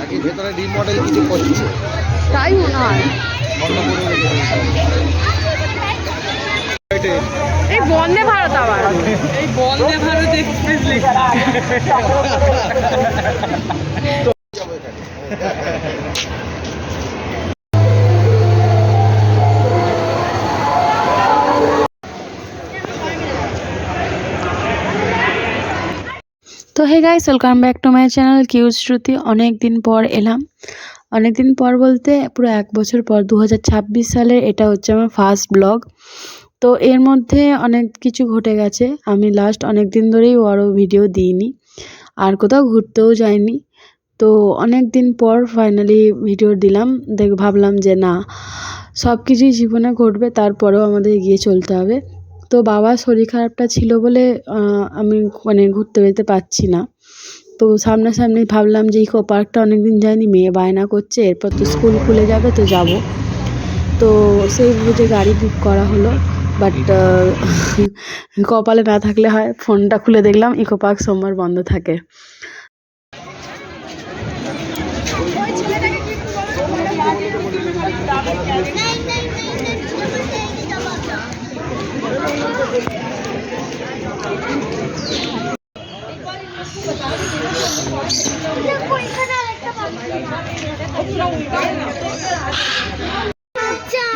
নাকি ভেতরে রিমডেল কিছু করছে, তাই মনে হয়। বন্ধ করে এই বন্দে ভারত, আবার এই বন্দে ভারত এক্সপ্রেস লেখা। তো hey guys, welcome back to my channel কিউজ শ্রুতি। অনেক দিন পর এলাম, অনেক দিন পর বলতে পুরো 1 বছর পর। 2026 সালের এটা হচ্ছে আমার ফার্স্ট ব্লগ। তো এর মধ্যে অনেক কিছু ঘটে গেছে। আমি লাস্ট অনেক দিন ধরেই বড় ভিডিও দিইনি, আর কোথাও ঘুরতেও যাইনি। তো অনেক দিন পর ফাইনালি ভিডিও দিলাম। ভাবলাম যে না, সব কিছুই জীবনে ঘটবে, তারপরেও আমাদের এগিয়ে চলতে হবে। তো বাবার শরীর খারাপটা ছিল বলে আমি ঘুরতে যেতে পারছি না। তো সামনাসামনি ভাবলাম যে ইকো পার্কটা অনেকদিন যায়নি, মেয়ে বায়না করছে, এরপর তো স্কুল খুলে যাবে, তো যাব। তো সেই বুঝে গাড়ি বুক করা হলো, বাট কপালে না থাকলে হয়। ফোনটা খুলে দেখলাম ইকো পার্ক সোমবার বন্ধ থাকে।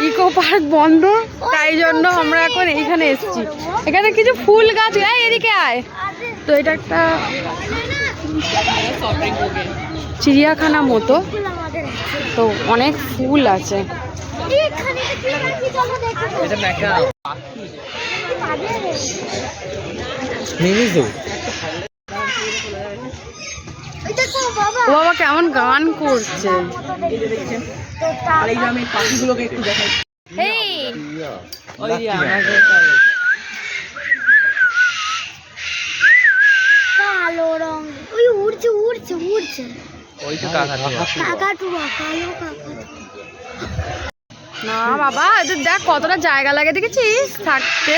ইকো পার্ক বন্ধ, তাই জন্য আমরা এখন এইখানে এসেছি। এখানে কিছু ফুল গাছ, এদিকে আয়। তো এটা একটা চিড়িয়াখানা মতো, তো অনেক ফুল আছে। ও বাবা কেমন গান করছে। কালো রং, ওই উড়ছে উড়ছে উড়ছে, ওই তো কাকাতুয়া। না বাবা, এদের দেখ কতটা জায়গা লাগে, দেখেছিস থাকতে।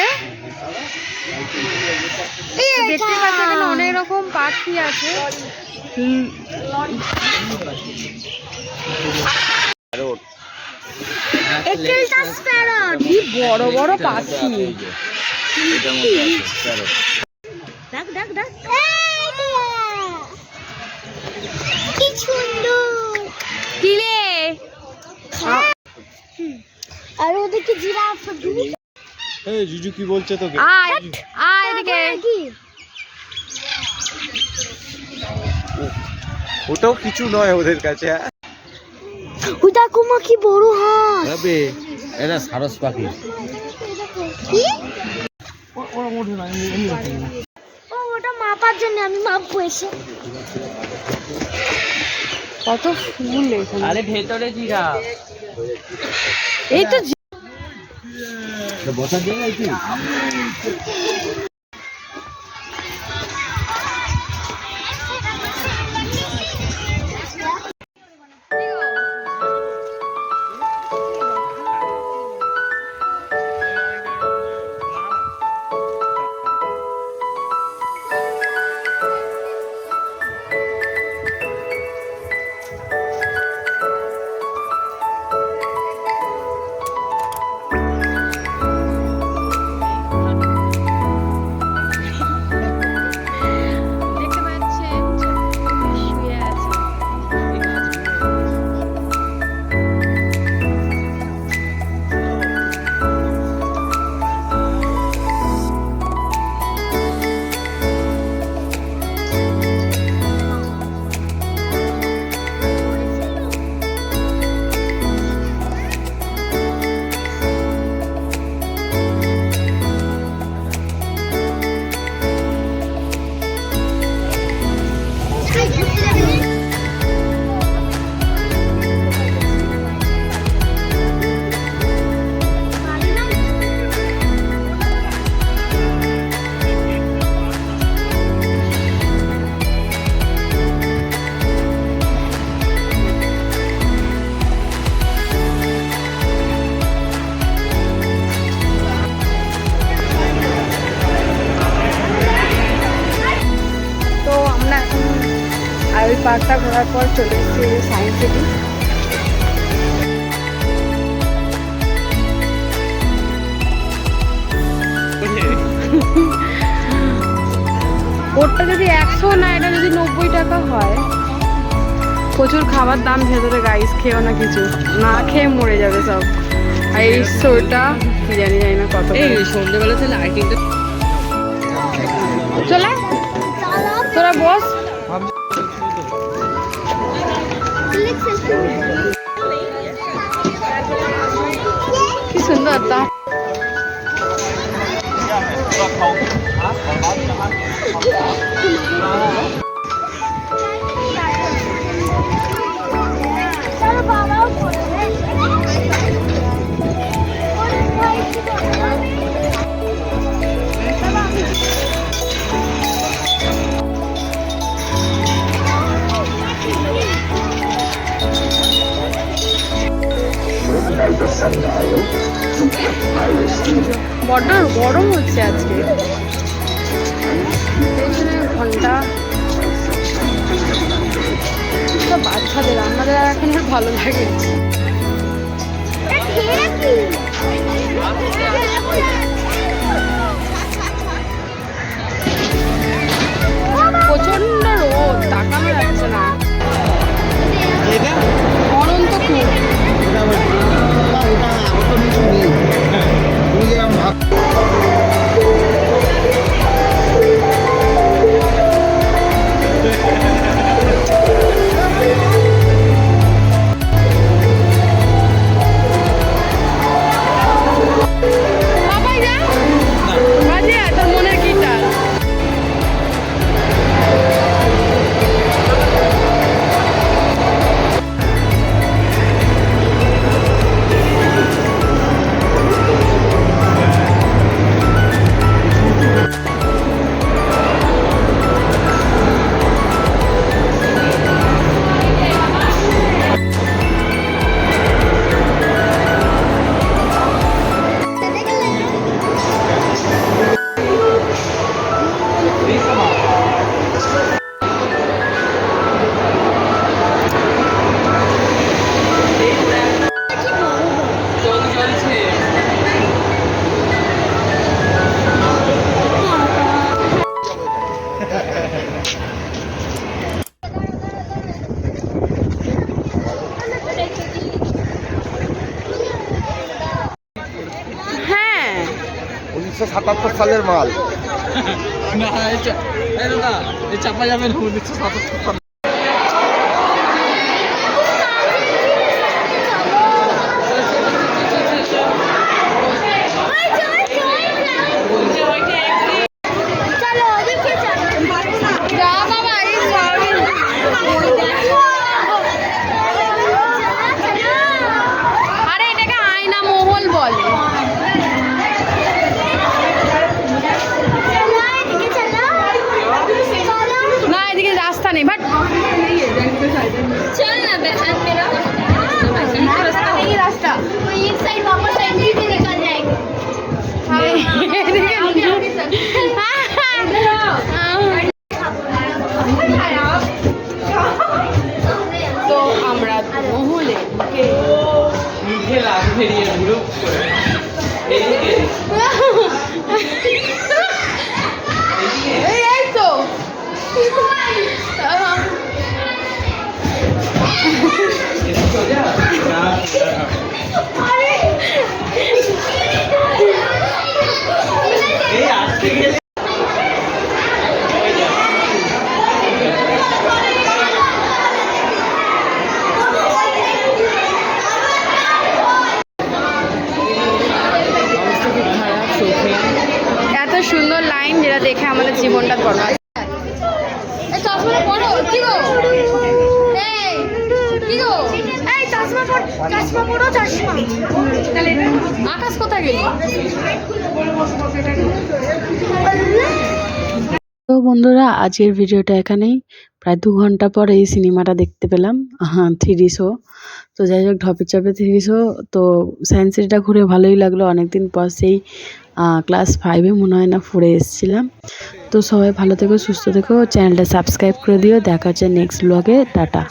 দেখতে পাচ্ছি এখানে অনেক রকম পাখি আছে। কি বড় বড় পাখি। ডাক ডাক ডাক, কি সুন্দর। কি রে? আর ওদিকে জিরাফ। এই জুজু কি বলছে তোকে? আয় আয় এদিকে। ওটাও কিছু নয় ওদের কাছে। ওই দেখো মা, কি বড় হাঁস। তবে এটা সারস পাখি। কি? ওটা মাপার জন্য আমি মাপবো এসে। কত ফুল এখানে। আরে ভেতরে জিরাফ। এই তো বসার জায়গা কি? তারপর চলে এসেছি সায়েন্স সিটি। ওরটা যদি 100 না, এটা যদি 90 টাকা হয়। প্রচুর খাবার দাম ভেতরে, গাইস খেয়েও না, কিছু না খেয়ে মরে যাবে সব। আর এই শোটা জানি না কত। এই সন্ধ্যেবেলা তাহলে আইটিংটা চলে, তোরা বস। কি সুন্দর তা। चलो बाबा বড্ড গরম হচ্ছে আজকে। ঘন্টা বাচ্চাদের, আমাদের এখন আর ভালো লাগে। প্রচন্ড রোদ, তাকানো যাচ্ছে না। অনন্ত খুব হ্যাঁ 1977 সালের মাল। না এই চাপা যাবে না 1977 সাল। আরে এটাকে আয়না মহল বলে। না এদিকে রাস্তা নেই, বাট चल ना बहन मेरा रास्ता नहीं, रास्ता तो एक साइड वापस साइड भी निकल जाएगी। তো আমরা মহলে মুখে লাভ বেরিয়ে গ্রুপ করে এদিকে এই তো সোজা এই আসতে গেলে এত সুন্দর লাইন, যেটা দেখে আমাদের জীবনটা বরবাদ। চশমা পড়ো কি গো? এই কি গো? এই চশমা পড়ো চশমা। আকাশ কোথায় গেল? তো বন্ধুরা, আজকের ভিডিওটা এখানেই প্রায় 2 ঘন্টা পর এই সিনেমাটা দেখতে পেলাম, হ্যাঁ 3D শো। তো যাই হোক ঢপের চপে 3D শো, তো সায়েন্স সিটিটা ঘুরে ভালোই লাগলো। অনেকদিন পর সেই ক্লাস 5-এ মনে হয় না 4-এ এসেছিলাম। তো সবাই ভালো থেকো, সুস্থ থেকো, চ্যানেলটা সাবস্ক্রাইব করে দিও। দেখা হচ্ছে নেক্সট ব্লগে, টাটা।